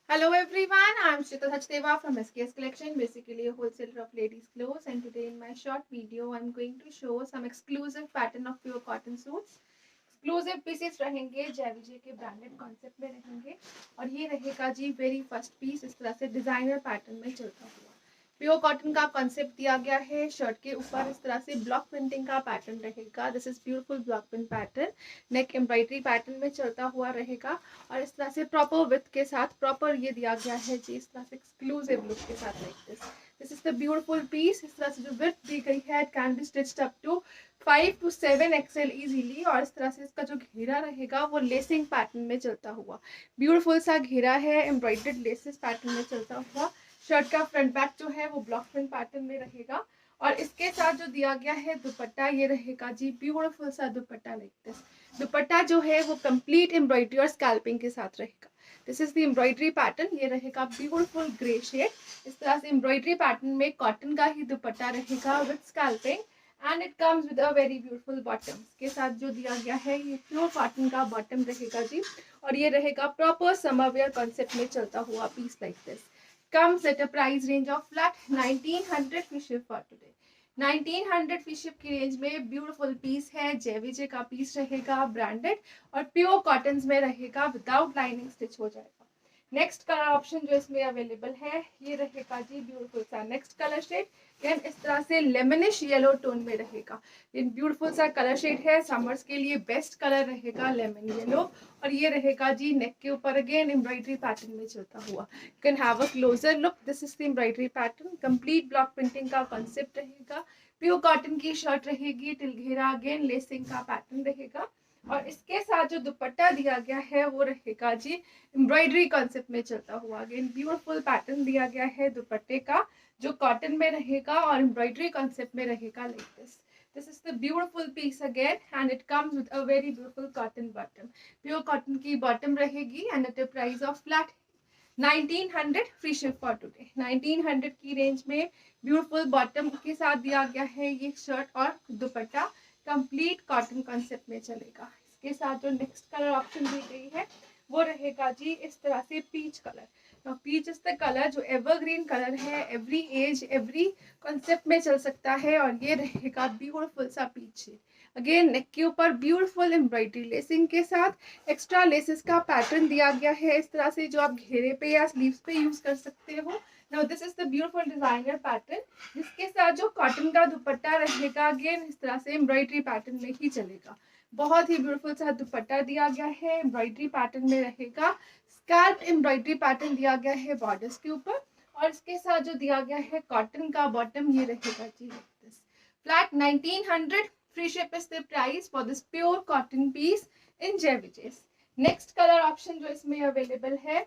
Hello everyone, I'm Shita Sachdeva from SKS Collection, basically a wholesaler of ladies clothes, and today in my short video I'm going to show some exclusive pattern of pure cotton suits. Exclusive pieces रहेंगे, जेविजे के branded concept में रहेंगे और ये रहेगा जी very first piece इस तरह से डिजाइनर पैटर्न में चलता हुआ प्योर कॉटन का कॉन्सेप्ट दिया गया है। शर्ट के ऊपर इस तरह से ब्लॉक प्रिंटिंग का पैटर्न रहेगा। This is beautiful block print pattern, neck embroidery pattern में चलता हुआ रहेगा और इस तरह से प्रॉपर विथ के साथ प्रॉपर ये दिया गया है जी इस तरह से एक्सक्लूसिव लुक के साथ like this. This is the beautiful piece. इस तरह से जो विथ दी गई है, it can be stitched up to 5 to 7 XL easily और इस तरह से इसका जो घेरा रहेगा वो लेसिंग पैटर्न में चलता हुआ ब्यूटीफुल सा घेरा है, एम्ब्रॉयडर्ड लेसेस पैटर्न में चलता हुआ। शर्ट का फ्रंट बैक जो है वो ब्लॉक प्रिंट पैटर्न में रहेगा और इसके साथ जो दिया गया है दुपट्टा, ये रहेगा जी ब्यूटीफुल सा दुपट्टा लाइक दिस। दुपट्टा जो है वो कंप्लीट एम्ब्रॉयडरी और स्कैल्पिंग के साथ रहेगा। This is the embroidery pattern, ये रहेगा ब्यूटीफुल ग्रे शेड। इस तरह से एम्ब्रॉयडरी पैटर्न में कॉटन का ही दुपट्टा रहेगा with scalloping and it comes with a very beautiful bottom. के साथ जो दिया गया है ये प्योर कॉटन का बॉटम रहेगा जी और ये रहेगा प्रॉपर समर वेयर कॉन्सेप्ट में चलता हुआ piece like this. Comes at a price range of flat 1900 free ship for today. 1900 free ship की रेंज में ब्यूटीफुल पीस है। जेवीजे का पीस रहेगा ब्रांडेड और प्योर कॉटन में रहेगा, विदाउट लाइनिंग स्टिच हो जाएगा। नेक्स्ट कलर ऑप्शन जो इसमें अवेलेबल है ये रहेगा जी ब्यूटीफुल सा नेक्स्ट कलर शेड। देन इस तरह से लेमनिश येलो टोन में रहेगा। इन ब्यूटीफुल सा कलर शेड है, समर्स के लिए बेस्ट कलर रहेगा लेमन येलो और ये रहेगा जी नेक के ऊपर अगेन एम्ब्रॉयडरी पैटर्न में चलता हुआ। You can have a closer look. This is the embroidery pattern, complete block printing का कॉन्सेप्ट रहेगा। प्योर कॉटन की शर्ट रहेगी, टिल घेरा अगेन लेसिंग का पैटर्न रहेगा और इसके साथ जो दुपट्टा दिया गया है वो रहेगा जी एम्ब्रॉयडरी कॉन्सेप्ट में चलता हुआ। अगेन ब्यूटीफुल पैटर्न दिया गया है दुपट्टे का जो कॉटन में रहेगा और एम्ब्रॉयडरी कॉन्सेप्ट में रहेगा like this. This is the beautiful piece again and it comes with a very beautiful cotton bottom. Pure cotton की बॉटम रहेगी and at a price of flat 1900 free ship for today. 1900 की range में beautiful bottom के साथ दिया गया है ये शर्ट और दुपट्टा कंप्लीट कॉटन कॉन्सेप्ट में चलेगा। इसके साथ जो नेक्स्ट कलर ऑप्शन दी गई है वो रहेगा जी इस तरह से peach colour. Peach is the colour जो एवरग्रीन कलर है, एवरी एज एवरी कॉन्सेप्ट में चल सकता है और ये रहेगा ब्यूटीफुल सा पीच शेड। अगेन नेक के ऊपर ब्यूटीफुल एम्ब्रॉयडरी लेसिंग के साथ एक्स्ट्रा लेसेस का पैटर्न दिया गया है इस तरह से जो आप घेरे पे या स्लीव्स पे यूज कर सकते हो। Now this is the beautiful designer pattern जिसके साथ जो कॉटन का दुपट्टा रहेगा अगेन इस तरह से एम्ब्रॉयडरी पैटर्न में ही चलेगा। बहुत ही ब्यूटीफुल सा दुपट्टा दिया गया है, एम्ब्रॉयडरी पैटर्न में रहेगा। स्कैल्प एम्ब्रॉयडरी पैटर्न दिया गया है बॉर्डर्स के ऊपर और इसके साथ जो दिया गया है कॉटन का बॉटम ये रहेगा जी this. Flat 1900 free ship is the price for this pure cotton piece in Jevijes। Next colour option जो इसमें अवेलेबल है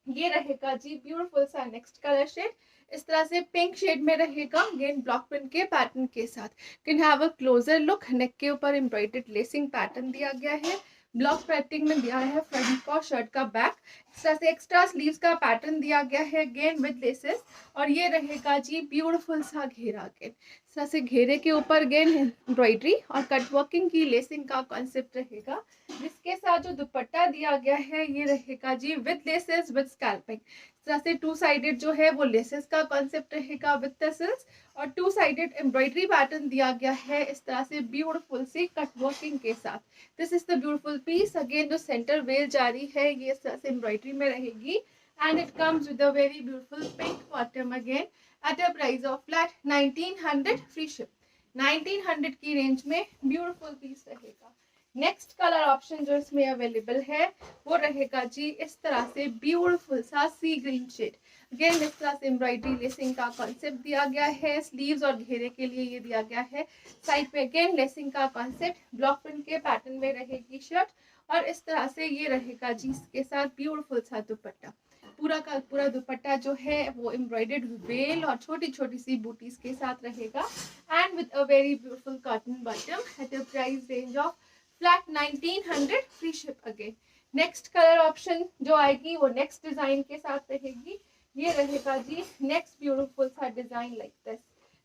ये रहेगा जी ब्यूटीफुल सा नेक्स्ट कलर शेड। इस तरह से पिंक शेड में रहेगा अगेन ब्लॉक प्रिंट के पैटर्न के साथ। Can have a closer look. Neck के ऊपर एम्ब्रॉयडर्ड लेसिंग पैटर्न दिया गया है, ब्लॉक प्रिंटिंग में दिया है फ्रंट का शर्ट का बैक। इस तरह से एक्स्ट्रा स्लीव्स का पैटर्न दिया गया है अगेन विद लेसेस और ये रहेगा जी ब्यूटीफुल सा घेरा अगेन। इस तरह से घेरे के ऊपर अगेन एम्ब्रॉयडरी और कट वर्किंग की लेसिंग का कॉन्सेप्ट रहेगा जिसके साथ जो दुपट्टा दिया गया है ये रहेगा जी विद लेसेस विद स्कैल्पिंग। इस तरह से टू साइडेड जो है वो लेसेस का कॉन्सेप्ट रहेगा विद टसल्स और टू साइडेड एम्ब्रॉयडरी पैटर्न दिया गया है इस तरह से ब्यूटीफुल सी कट वर्किंग के साथ। This is the beautiful piece. Again जो सेंटर वेल जारी है ये इस तरह से एम्ब्रॉयडरी में रहेगी and it comes with a very beautiful pink bottom again at a price of flat 1900 free ship. 1900 की रेंज में ब्यूटीफुल पीस रहेगा। नेक्स्ट कलर ऑप्शन जो इसमें अवेलेबल है वो रहेगा जी इस तरह से ब्यूटीफुल सा सी ग्रीन शेड। अगेन इस तरह से एम्ब्रॉयडरी लेसिंग का कॉन्सेप्ट दिया गया है, स्लीव्स और घेरे के लिए ये दिया गया है। साइड पे अगेन लेसिंग का कॉन्सेप्ट, ब्लॉक प्रिंट के पैटर्न में रहेगी शर्ट और इस तरह से ये रहेगा जी इसके साथ ब्यूटीफुल सा दुपट्टा। पूरा का पूरा दुपट्टा जो है वो एम्ब्रॉयडर्ड वेल और छोटी छोटी सी बूटीज के साथ रहेगा and with a very beautiful cotton bottom eight a price range of flat 1900 free ship again. Next colour option जो आएगी वो नेक्स्ट डिजाइन के साथ रहेगी। ये रहेगा जी नेक्स्ट ब्यूटीफुल सा design like this.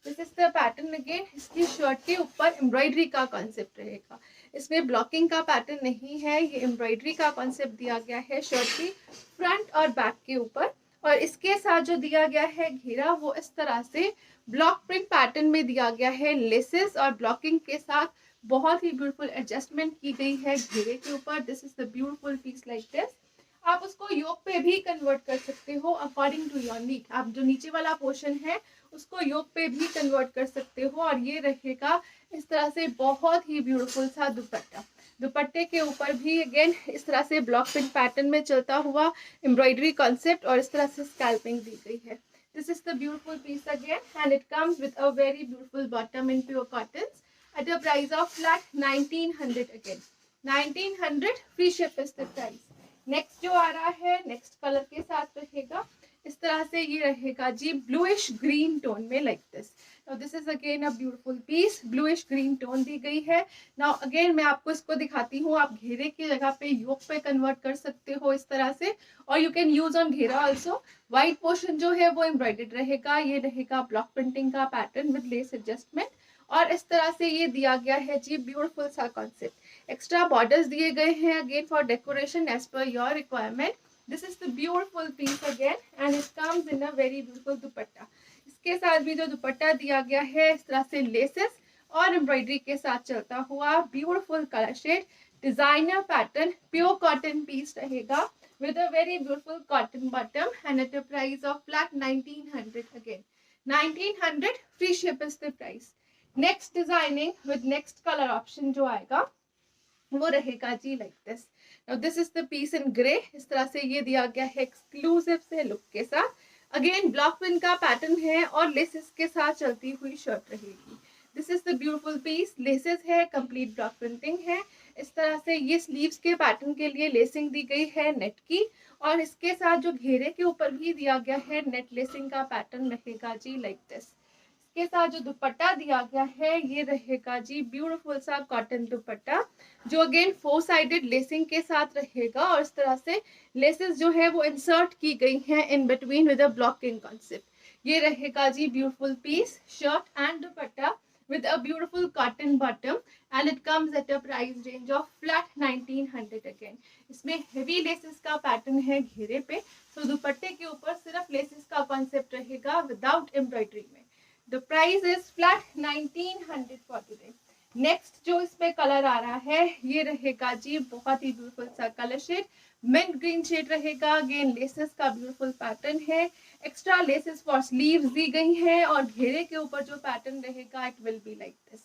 This is the pattern again. इसकी शर्ट के ऊपर एम्ब्रॉयडरी का कॉन्सेप्ट रहेगा, इसमें ब्लॉकिंग का पैटर्न नहीं है, ये एम्ब्रॉयडरी का कॉन्सेप्ट दिया गया है शर्ट की फ्रंट और बैक के ऊपर। और इसके साथ जो दिया गया है घेरा वो इस तरह से ब्लॉक प्रिंट पैटर्न में दिया गया है, लेसेस और ब्लॉकिंग के साथ बहुत ही ब्यूटीफुल एडजस्टमेंट की गई है घेरे के ऊपर। This is the beautiful piece like this. आप उसको योक पे भी कन्वर्ट कर सकते हो अकॉर्डिंग टू योर नीड। आप जो नीचे वाला पोर्शन है उसको योक पे भी कन्वर्ट कर सकते हो। और ये रहेगा इस तरह से बहुत ही ब्यूटीफुल सा दुपट्टा। दुपट्टे के ऊपर भी अगेन इस तरह से ब्लॉक प्रिंट पैटर्न में चलता हुआ एम्ब्रॉयडरी कॉन्सेप्ट और इस तरह से स्कैल्पिंग दी गई है। This is the beautiful piece again, and it comes with a very beautiful bottom in pure cottons at a price of flat 1900 again. 1900 free ship is the price. Next जो आ रहा है next colour के साथ रहेगा इस तरह से, ये रहेगा जी ब्लूइश ग्रीन टोन में like this. Now this is again a beautiful piece, bluish green tone दी गई है। नाउ अगेन मैं आपको इसको दिखाती हूँ, आप घेरे की जगह पे योक पे कन्वर्ट कर सकते हो इस तरह से, और यू कैन यूज ऑन घेरा ऑल्सो। व्हाइट पोर्शन जो है वो एम्ब्रॉयडर्ड रहेगा, ये रहेगा ब्लॉक प्रिंटिंग का पैटर्न विद लेस एडजस्टमेंट। और इस तरह से ये दिया गया है जी ब्यूटीफुल सा कॉन्सेप्ट। एक्स्ट्रा बॉर्डर्स दिए गए हैं again for decoration as per your requirement. This is the beautiful piece again and it comes in a very beautiful dupatta. इसके साथ भी जो दुपट्टा दिया गया है इस तरह से लेसेस और एम्ब्रॉयडरी के साथ चलता हुआ beautiful colour shade, designer pattern, pure cotton piece रहेगा with a very beautiful cotton bottom and at a price of flat 1900 again. 1900 free ship is the price. Next designing with next color option जो आएगा वो रहेगा जी like this. Now this is the piece in grey. इस तरह से ये दिया गया है एक्सक्लूसिव से लुक के साथ। अगेन ब्लॉक प्रिंट का पैटर्न है और लेसेस के साथ चलती हुई शर्ट रहेगी। This is the beautiful piece, laces है, कंप्लीट ब्लॉक प्रिंटिंग है। इस तरह से ये स्लीव्स के पैटर्न के लिए लेसिंग दी गई है नेट की, और इसके साथ जो घेरे के ऊपर भी दिया गया है नेट लेसिंग का पैटर्न रहेगा जी लाइक दिस। इसके साथ जो दुपट्टा दिया गया है ये रहेगा जी ब्यूटीफुल सा कॉटन दुपट्टा जो अगेन 4 साइडेड लेसिंग के साथ रहेगा, और इस तरह से लेसेस जो है वो इंसर्ट की गई हैं in between with a blocking concept. ये रहेगा जी beautiful piece, shirt and dupatta with a beautiful cotton bottom and it comes at a price range of flat 1900 again. इसमें heavy laces का पैटर्न है घेरे पे, तो दुपट्टे के ऊपर सिर्फ लेसेस का कॉन्सेप्ट रहेगा विदाउट एम्ब्रॉयडरी में। The price is flat 1900 for today. Next जो इसमें कलर आ रहा है ये रहेगा जी बहुत ही ब्यूटीफुल सा colour shade, mint green shade रहेगा। अगेन लेसेस का ब्यूटीफुल पैटर्न है, एक्स्ट्रा लेसेस फॉर स्लीव्स दी गई हैं, और घेरे के ऊपर जो पैटर्न रहेगा it will be like this.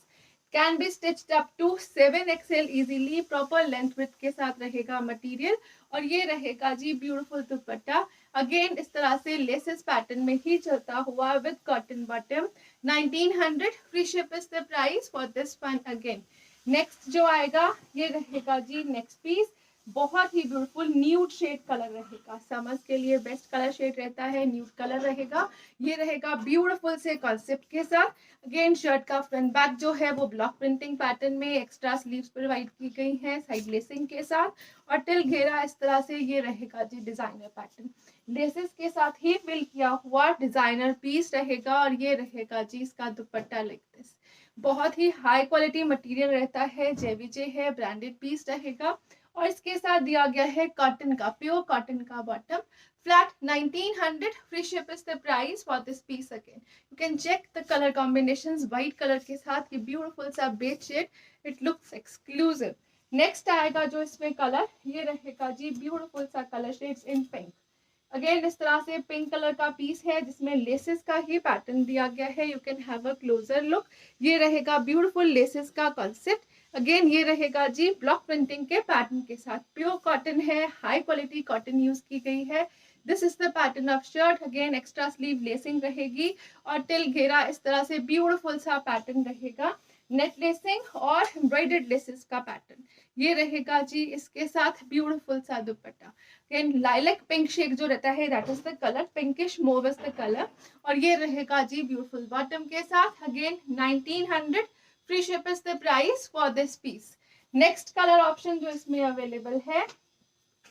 Can be stitched up to 7XL easily, proper length width के साथ रहेगा मटेरियल। और ये रहेगा जी ब्यूटीफुल दुपट्टा, अगेन इस तरह से लेसेस पैटर्न में ही चलता हुआ with cotton bottom. 1900 free ship is the price for this one again. Next जो आएगा ये रहेगा जी नेक्स्ट पीस, बहुत ही ब्यूटीफुल न्यूड शेड कलर रहेगा। समर्स के लिए बेस्ट कलर शेड रहता है, न्यूड कलर रहेगा। ये रहेगा ब्यूटीफुल से कॉन्सेप्ट के साथ। अगेन शर्ट का फ्रंट बैक जो है वो ब्लॉक प्रिंटिंग पैटर्न में, एक्स्ट्रा स्लीव्स प्रोवाइड की गई हैं साइड लेसिंग के साथ, और टिल घेरा इस तरह से ये रहेगा जी डिजाइनर पैटर्न। लेसेस के साथ ही फिल किया हुआ डिजाइनर पीस रहेगा, और ये रहेगा जी इसका दुपट्टा लाइक दिस। बहुत ही हाई क्वालिटी मटेरियल रहता है, जेवीजे है, ब्रांडेड पीस रहेगा, और इसके साथ दिया गया है कॉटन का, प्योर कॉटन का bottom. Flat 1900 free ship is the price for this piece again. You can check the colour combinations, white colour के साथ ये ब्यूटीफुल सा beige shade, it looks exclusive. Next आएगा जो इसमें कलर ये रहेगा जी ब्यूटीफुल सा colour shades in pink. Again इस तरह से पिंक कलर का पीस है जिसमें लेसेस का ही पैटर्न दिया गया है। You can have a closer look. ये रहेगा ब्यूटीफुल लेसेस का कॉन्सेप्ट। अगेन ये रहेगा जी ब्लॉक प्रिंटिंग के पैटर्न के साथ, प्योर कॉटन है, हाई क्वालिटी कॉटन यूज की गई है। This is the pattern of shirt. Again extra sleeve lacing रहेगी, और टिल घेरा इस तरह से ब्यूटीफुल सा पैटर्न रहेगा, नेट लेसिंग और एम्ब्रॉयडर्ड लेसेस का पैटर्न। ये रहेगा जी इसके साथ ब्यूटीफुल सा dupatta. Again lilac pink shade जो रहता है that is the colour, pinkish mauve is the colour, और ये रहेगा जी ब्यूटीफुल बॉटम के साथ। Again 1900 free ship is the price for this piece. Next colour option जो इसमें अवेलेबल है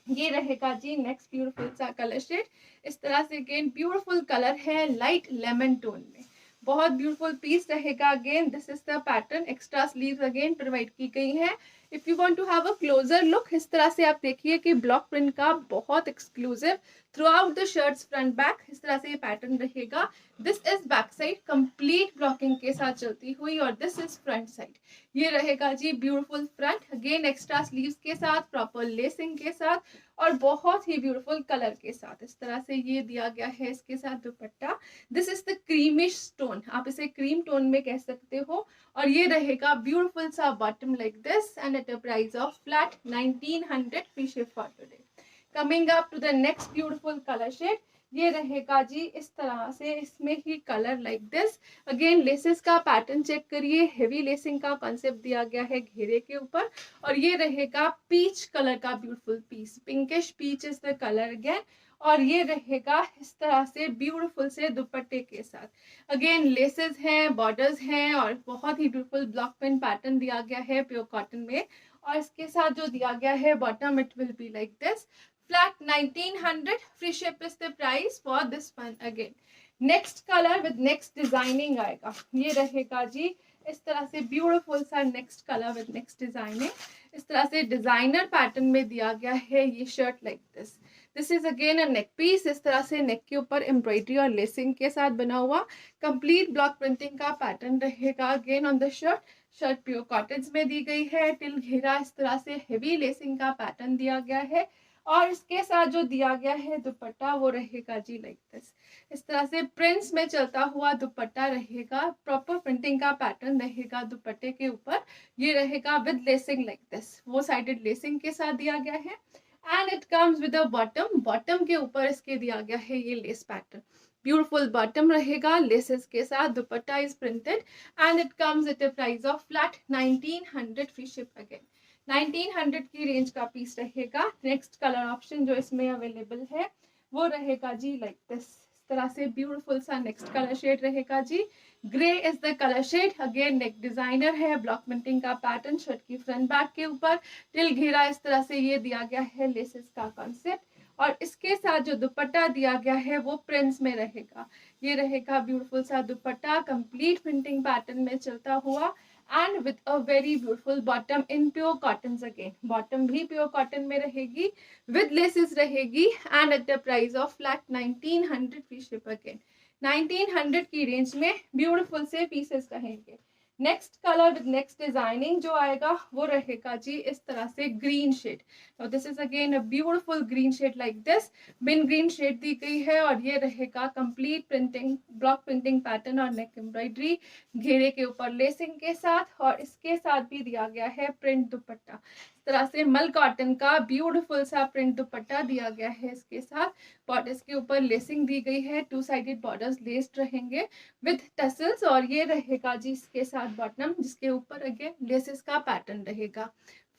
ये रहेगा जी नेक्स्ट ब्यूटीफुल सा कलर शेड। इस तरह से अगेन ब्यूटीफुल कलर है, लाइट लेमन टोन में, बहुत ब्यूटीफुल पीस रहेगा। Again this is the pattern, extra sleeves again provide की गई है। If you want to have a closer look, इस तरह से आप देखिए कि ब्लॉक प्रिंट का बहुत exclusive through out the shirts front back इस तरह से ये पैटर्न रहेगा। This is back side complete blocking के साथ चलती हुई, और दिस इज फ्रंट साइड। ये रहेगा जी beautiful front, again extra sleeves के साथ, प्रॉपर लेसिंग के साथ, और बहुत ही ब्यूटीफुल कलर के साथ इस तरह से ये दिया गया है इसके साथ दुपट्टा। This is the creamish tone, आप इसे क्रीम टोन में कह सकते हो। और ये रहेगा ब्यूटीफुल सा bottom like this and at a price of flat 1900 free ship for today. Coming up to the next beautiful colour shade, ये रहेगा जी इस तरह से, इसमें ही colour like this. Again laces का पैटर्न चेक करिए, हेवी लेसिंग का कॉन्सेप्ट दिया गया है घेरे के ऊपर, और ये रहेगा पीच कलर का beautiful piece, pinkish peach is the colour again. और ये रहेगा इस तरह से ब्यूटीफुल से दुपट्टे के साथ। अगेन लेसेस हैं, बॉर्डर्स हैं, और बहुत ही ब्यूटीफुल ब्लॉक प्रिंट पैटर्न दिया गया है प्योर कॉटन में। और इसके साथ जो दिया गया है bottom, it will be like this, flat 1900 free ship is the price for this one. Again next colour with next designing आएगा, ये रहेगा जी इस तरह से ब्यूटीफुल सा next colour with next designing. इस तरह से डिजाइनर पैटर्न में दिया गया है ये shirt like this. This is again a neck piece, इस तरह से नेक के ऊपर एम्ब्रॉयडरी और लेसिंग के साथ बना हुआ कंप्लीट ब्लॉक प्रिंटिंग का पैटर्न रहेगा। Again on the shirt, shirt pure cotton में दी गई है, टिल घेरा इस तरह से हेवी लेसिंग का पैटर्न दिया गया है। और इसके साथ जो दिया गया है दुपट्टा वो रहेगा जी लाइक दिस, इस तरह से प्रिंट्स में चलता हुआ दुपट्टा रहेगा, प्रॉपर प्रिंटिंग का पैटर्न रहेगा दुपट्टे के ऊपर। ये रहेगा विद लेसिंग लाइक दिस, वो साइडेड लेसिंग के साथ दिया गया है। And it comes with a bottom, bottom के ऊपर इसके दिया गया है ये लेस पैटर्न, ब्यूटीफुल बॉटम रहेगा लेसेस के साथ, दुपट्टा is printed and it comes at a price of flat 1900 free ship. Again 1900 की रेंज का पीस रहेगा। नेक्स्ट कलर ऑप्शन जो इसमें अवेलेबल है वो रहेगा जी लाइक दिस, इस तरह से ब्यूटीफुल सा नेक्स्ट कलर शेड रहेगा जी, grey is the colour shade. Again neck designer है, ब्लॉक प्रिंटिंग का पैटर्न शर्ट की फ्रंट बैक के ऊपर, टिल घेरा इस तरह से ये दिया गया है लेसेस का कॉन्सेप्ट। और इसके साथ जो दुपट्टा दिया गया है वो प्रिंट्स में रहेगा, ये रहेगा ब्यूटीफुल सा दुपट्टा कंप्लीट प्रिंटिंग पैटर्न में चलता हुआ, and with a very beautiful bottom in pure cotton. Again bottom भी प्योर कॉटन में रहेगी, विद लेसेस रहेगी, and at the price of flat 1900 free ship. Again 1900 की रेंज में ब्यूटीफुल से पीसेस रहेंगे। Next colour with next designing जो आएगा वो रहेगा जी इस तरह से green shade. Now this is again a beautiful green shade like this, बिन ग्रीन शेड दी गई है, और ये रहेगा complete printing block printing pattern और नेक एम्ब्रॉयडरी घेरे के ऊपर लेसिंग के साथ, और इसके साथ भी दिया गया है प्रिंट दुपट्टा, इस तरह से मल कॉटन का ब्यूटीफुल सा प्रिंट दुपट्टा दिया गया है इसके साथ। बॉर्डर्स के ऊपर लेसिंग दी गई है, टू साइडेड बॉर्डर्स लेस्ड रहेंगे विद टसल्स, और ये रहेगा जी इसके साथ बॉटम जिसके ऊपर अगेन लेसेस का पैटर्न रहेगा।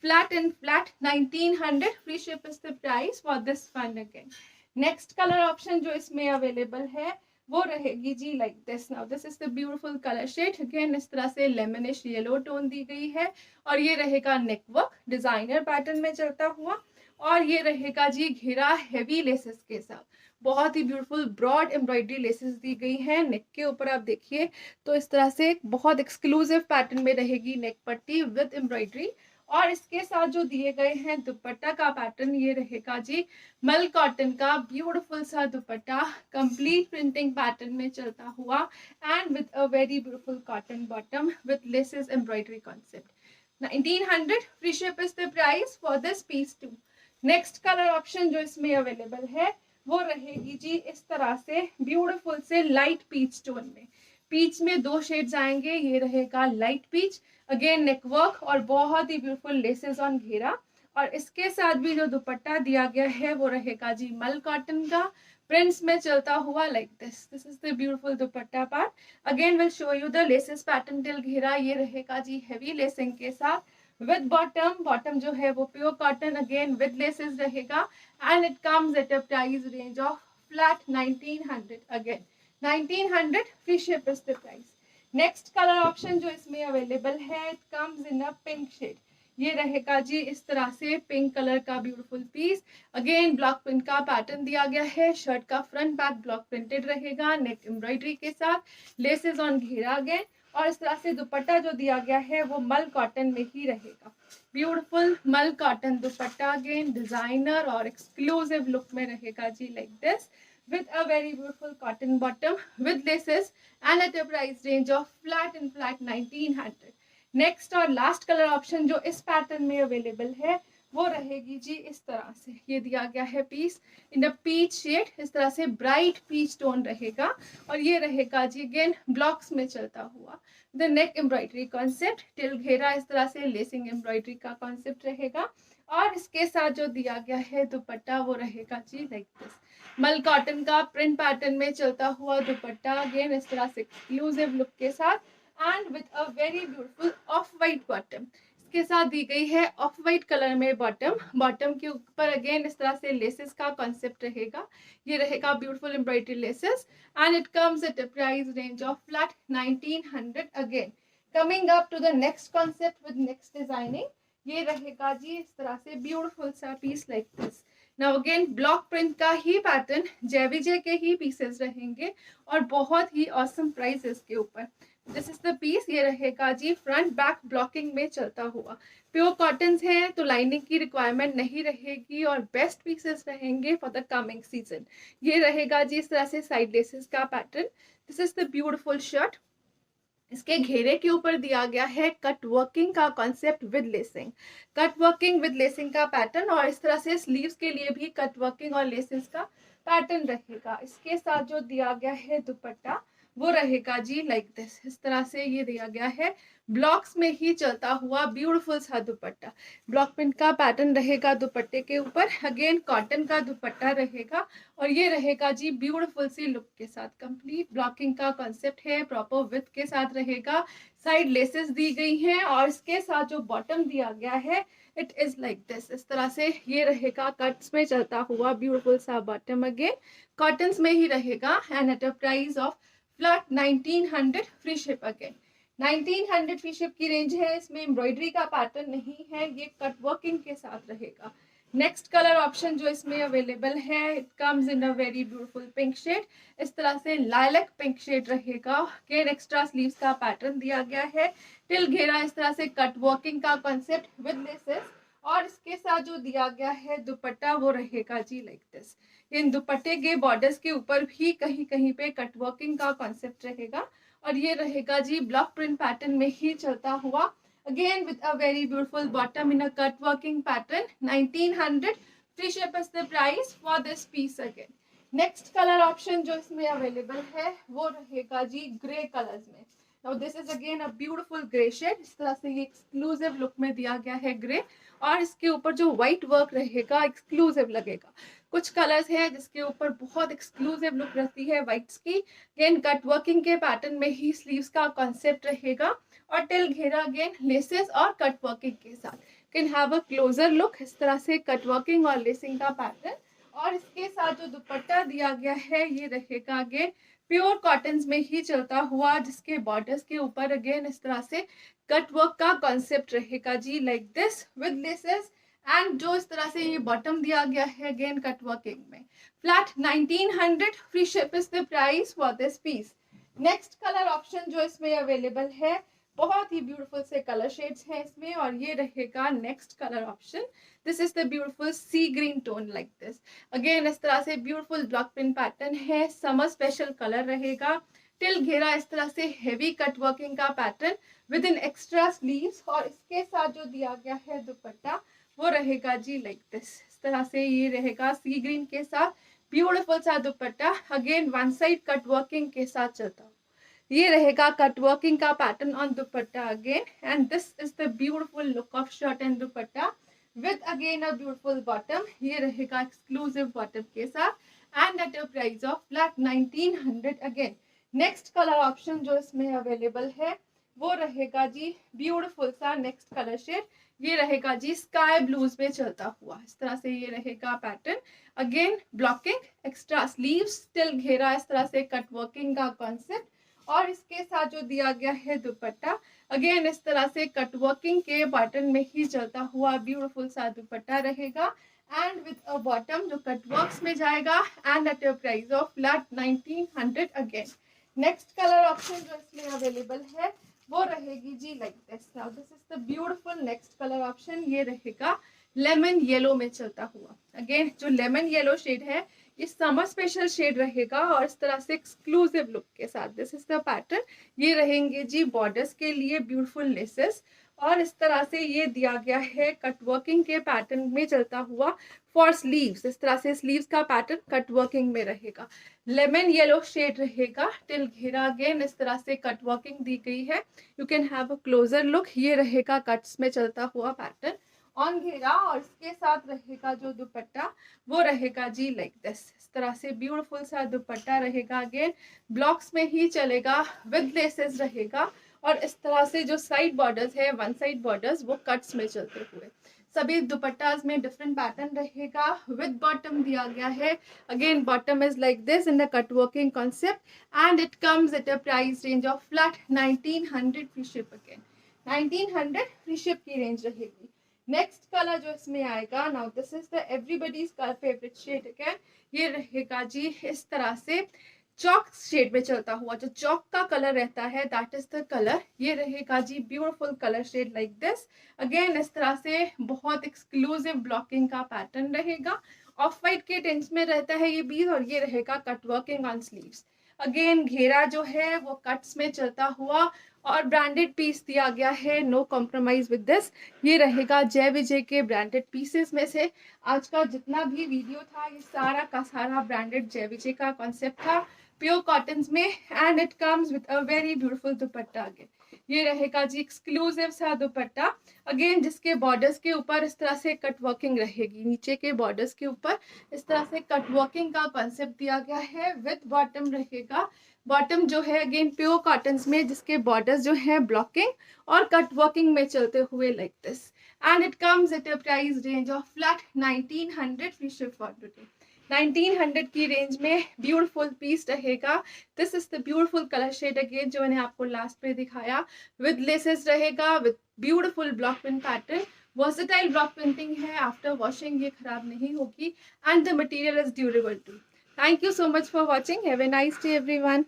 Flat and flat 1900 free ship is the price for this one again. Next color option जो इसमें available है वो रहेगी जी like this. Now this is the beautiful color shade, again इस तरह से lemonish yellow tone दी गई है, और ये रहेगा neck work डिजाइनर पैटर्न में चलता हुआ, और ये रहेगा जी घेरा हेवी लेसेस के साथ, बहुत ही ब्यूटीफुल ब्रॉड एम्ब्रॉयडरी लेसेस दी गई हैं नेक के ऊपर। आप देखिए तो इस तरह से बहुत एक्सक्लूसिव पैटर्न में रहेगी नेक पट्टी विद एम्ब्रॉयडरी, और इसके साथ जो दिए गए हैं दुपट्टा का पैटर्न ये रहेगा जी मल कॉटन का ब्यूटीफुल सा दुपट्टा कंप्लीट प्रिंटिंग पैटर्न में चलता हुआ, and with a very beautiful cotton bottom with laces embroidery concept. 1900 free ship is the price for this piece too. Next colour option जो इसमें अवेलेबल है वो रहेगी जी इस तरह से ब्यूटीफुल से लाइट पीच टोन में, पीच में दो शेड्स आएंगे, ये रहेगा लाइट पीच, अगेन नेकवर्क और बहुत ही ब्यूटीफुल लेसेस ऑन घेरा, और इसके साथ भी जो दुपट्टा दिया गया है वो रहेगा जी मल कॉटन का प्रिंट्स में चलता हुआ like this. This is the beautiful dupatta part, again will show you the laces pattern till घेरा, ये रहेगा जी हेवी लेसिंग के साथ विद बॉटम, बॉटम जो है वो pure cotton again with laces रहेगा, and it comes at a price range of flat 1900। Again 1900 free ship is the price. Next colour option जो इसमें अवेलेबल है, it comes in a pink shade, ये रहेगा जी इस तरह से पिंक कलर का beautiful piece. Again block print का पैटर्न दिया गया है। शर्ट का फ्रंट बैक ब्लॉक प्रिंटेड रहेगा, नेक एम्ब्रॉयडरी के साथ, लेसेस ऑन घेरा अगेन। और इस तरह से दुपट्टा जो दिया गया है वो मल कॉटन में ही रहेगा। Beautiful mul cotton dupatta, again designer और एक्सक्लूसिव लुक में रहेगा जी, like this, with a very beautiful cotton bottom with laces and at a price range of flat 1900। Next और लास्ट कलर ऑप्शन जो इस पैटर्न में अवेलेबल है वो रहेगी जी इस तरह से। ये दिया गया है piece in the peach shade, इस तरह से ब्राइट पीच टोन रहेगा। और ये रहेगा जी अगेन ब्लॉक्स में चलता हुआ the neck embroidery concept, till घेरा इस तरह से लेसिंग एम्ब्रॉयडरी का कॉन्सेप्ट रहेगा। और इसके साथ जो दिया गया है दुपट्टा वो रहेगा जी लाइक दिस, मल कॉटन का प्रिंट पैटर्न में चलता हुआ दुपट्टा, अगेन इस तरह से एक्सक्लूसिव लुक के साथ and with a very beautiful of white bottom. इसके साथ दी गई है ऑफ वाइट कलर में बॉटम। बॉटम के ऊपर अगेन इस तरह से लेसेस का कॉन्सेप्ट रहेगा। ये रहेगा beautiful embroidery laces and it comes at a price range of flat 1900। Again coming up to the next concept with next designing, ये रहेगा जी इस तरह से ब्यूटीफुल सा piece like this. Now again block print का ही पैटर्न, जय विजय के ही पीसेस रहेंगे और बहुत ही ऑसम प्राइस इसके ऊपर। दिस इज द पीस, ये रहेगा जी फ्रंट बैक ब्लॉकिंग में चलता हुआ। प्योर कॉटन है तो लाइनिंग की रिक्वायरमेंट नहीं रहेगी और बेस्ट पीसेस रहेंगे फॉर द कमिंग सीजन। ये रहेगा जी इस तरह से साइड लेसेस का pattern. This is the beautiful shirt. इसके घेरे के ऊपर दिया गया है कट वर्किंग का concept with lacing, cut working with lacing का पैटर्न। और इस तरह से स्लीव्स के लिए भी कट वर्किंग और लेसेस का पैटर्न रहेगा। इसके साथ जो दिया गया है दुपट्टा वो रहेगा जी लाइक दिस, इस तरह से ये दिया गया है ब्लॉक्स में ही चलता हुआ ब्यूटीफुल सा दुपट्टा। ब्लॉक प्रिंट का पैटर्न रहेगा दुपट्टे के ऊपर, अगेन कॉटन का दुपट्टा रहेगा और ये रहेगा जी ब्यूटीफुल सी लुक के साथ। कंप्लीट ब्लॉकिंग का कॉन्सेप्ट है, प्रॉपर विथ के साथ रहेगा। साइड लेसेस दी गई हैं और इसके साथ जो बॉटम दिया गया है इट इज लाइक दिस, इस तरह से ये रहेगा कट्स में चलता हुआ ब्यूटीफुल सा बॉटम। अगेन कॉटन्स में ही रहेगा and at a price of flat 1900 free ship. Again 1900 free ship की रेंज है। इसमें एम्ब्रॉयडरी का पैटर्न नहीं है, ये कट वर्किंग के साथ रहेगा। नेक्स्ट कलर ऑप्शन जो इसमें अवेलेबल है it comes in a very beautiful pink shade, इस तरह से लाइलैक पिंक शेड रहेगा। अगेन एक्स्ट्रा स्लीव्स का पैटर्न दिया गया है, टिल घेरा इस तरह से कट वर्किंग का कॉन्सेप्ट विद लेसेस। और इसके साथ जो दिया गया है दुपट्टा वो रहेगा जी लाइक दिस। इन दुपट्टे के बॉर्डर्स के ऊपर भी कहीं कहीं पे कट वर्किंग का कॉन्सेप्ट रहेगा और ये रहेगा जी ब्लॉक प्रिंट पैटर्न में ही चलता हुआ। Again with a very beautiful bottom in a cut working pattern. 1900 free ship is the price for this piece. Again next colour option जो इसमें अवेलेबल है वो रहेगा जी ग्रे कलर्स में। Now this is again a beautiful grey shade, इस तरह से ये एक्सक्लूसिव लुक में दिया गया है ग्रे और इसके ऊपर जो व्हाइट वर्क रहेगा एक्सक्लूसिव लगेगा। कुछ कलर्स हैं जिसके ऊपर बहुत एक्सक्लूसिव लुक रहती है व्हाइट्स की। अगेन कट वर्किंग के पैटर्न में ही स्लीव्स का कॉन्सेप्ट रहेगा और टिल घेरा अगेन लेसेस और कट वर्किंग के साथ। Can have a closer look, इस तरह से कट वर्किंग और लेसिंग का पैटर्न। और इसके साथ जो दुपट्टा दिया गया है ये रहेगा अगेन प्योर कॉटन में ही चलता हुआ, जिसके बॉर्डर्स के ऊपर अगेन इस तरह से कट वर्क का कॉन्सेप्ट रहेगा जी like this with laces. And जो इस तरह से ये बॉटम दिया गया है अगेन कट वर्किंग में। Flat 1900 free ship is the price for this piece. Next colour option जो इसमें अवेलेबल है, बहुत ही ब्यूटीफुल से कलर शेड्स हैं इसमें और ये रहेगा next colour option. This is the beautiful sea green tone like this. Again इस तरह से ब्यूटीफुल ब्लॉक प्रिंट पैटर्न है, समर स्पेशल कलर रहेगा। टिल घेरा इस तरह से हेवी कट वर्किंग का pattern with in extra sleeves और इसके साथ जो दिया गया है दुपट्टा वो रहेगा जी लाइक दिस, इस तरह से ये रहेगा सी ग्रीन के साथ ब्यूटीफुल सा dupatta. Again one side cut working के साथ चलता, ये रहेगा कट वर्किंग का pattern on dupatta again. And this is the beautiful look of shirt and dupatta with again a beautiful bottom. ये रहेगा एक्सक्लूसिव बॉटम के साथ and at a price of flat 1900। Again next colour option जो इसमें available है वो रहेगा जी ब्यूटीफुल सा नेक्स्ट कलर शेड, ये रहेगा जी स्काई ब्लूज में चलता हुआ, इस तरह से ये रहेगा pattern. Again blocking, extra sleeves, till घेरा इस तरह से कट वर्किंग का कॉन्सेप्ट और इसके साथ जो दिया गया है दुपट्टा, अगेन इस तरह से कटवर्किंग के पैटर्न में ही चलता हुआ ब्यूटीफुल सा दुपट्टा रहेगा एंड विद अ बॉटम जो कटवर्क्स में जाएगा and at a price of flat 1900 again. Next colour option जो इसमें अवेलेबल है वो रहेगी जी like this. Now this is the beautiful next colour option, ये रहेगा लेमन येलो में चलता हुआ। अगेन जो लेमन येलो शेड है ये समर स्पेशल शेड रहेगा और इस तरह से एक्सक्लूसिव लुक के साथ। दिस इज द पैटर्न, ये रहेंगे जी बॉर्डर्स के लिए ब्यूटीफुल लेसेस और इस तरह से ये दिया गया है कटवर्किंग के पैटर्न में चलता हुआ फॉर स्लीव्स। इस तरह से स्लीव्स का पैटर्न कटवर्किंग में रहेगा। लेमन येलो शेड रहेगा टिल घेरा, अगेन इस तरह से कटवर्किंग दी गई है। You can have a closer look, ये रहेगा कट्स में चलता हुआ पैटर्न ऑन घेरा और इसके साथ रहेगा जो दुपट्टा वो रहेगा जी लाइक दिस। इस तरह से ब्यूटीफुल सा दुपट्टा रहेगा, अगेन ब्लॉक्स में ही चलेगा, विद लेसेस रहेगा और इस तरह से जो साइड बॉर्डर्स है वन साइड बॉर्डर्स वो कट्स में चलते हुए। सभी दुपट्टास में डिफरेंट पैटर्न रहेगा। विद बॉटम दिया गया है, again bottom is like this in the cut working concept and it comes at a price range of flat 1900 free ship. Again 1900 free ship की रेंज रहेगी। नेक्स्ट कलर जो इसमें आएगा, now this is the everybody's colour favourite shade again, ये रहेगा जी इस तरह से चॉक शेड में चलता हुआ। जो चॉक का कलर रहता है दैट इज द कलर, ये रहेगा जी beautiful colour shade like this. Again इस तरह से बहुत एक्सक्लूसिव ब्लॉकिंग का पैटर्न रहेगा। ऑफ वाइट के टेंस में रहता है ये बीज और ये रहेगा cut working on sleeves. Again घेरा जो है वो कट्स में चलता हुआ और ब्रांडेड पीस दिया गया है, नो कॉम्प्रोमाइज विद दिस। ये रहेगा जय विजय के ब्रांडेड पीसेस में से। आज का जितना भी वीडियो था ये सारा का सारा ब्रांडेड जय विजय का कॉन्सेप्ट था प्योर कॉटन में and it comes with a very beautiful dupatta. Again ये रहेगा जी एक्सक्लूसिव सा दुपट्टा, अगेन जिसके बॉर्डर्स के ऊपर इस तरह से कट वर्किंग रहेगी। नीचे के बॉर्डर्स के ऊपर इस तरह से कट वर्किंग का कॉन्सेप्ट दिया गया है। विद बॉटम रहेगा, बॉटम जो है अगेन प्योर कॉटन में जिसके बॉर्डर्स जो है ब्लॉकिंग और कट वर्किंग में चलते हुए like this and it comes at a price range of flat 1900 free ship for today. 1900 की रेंज में ब्यूटीफुल पीस रहेगा। This is the beautiful colour shade again जो मैंने आपको लास्ट में दिखाया, विद लेसेस रहेगा, with beautiful block print pattern. Versatile block printing है, आफ्टर वॉशिंग ये खराब नहीं होगी and the material is durable too. Thank you so much for watching. Have a nice day everyone.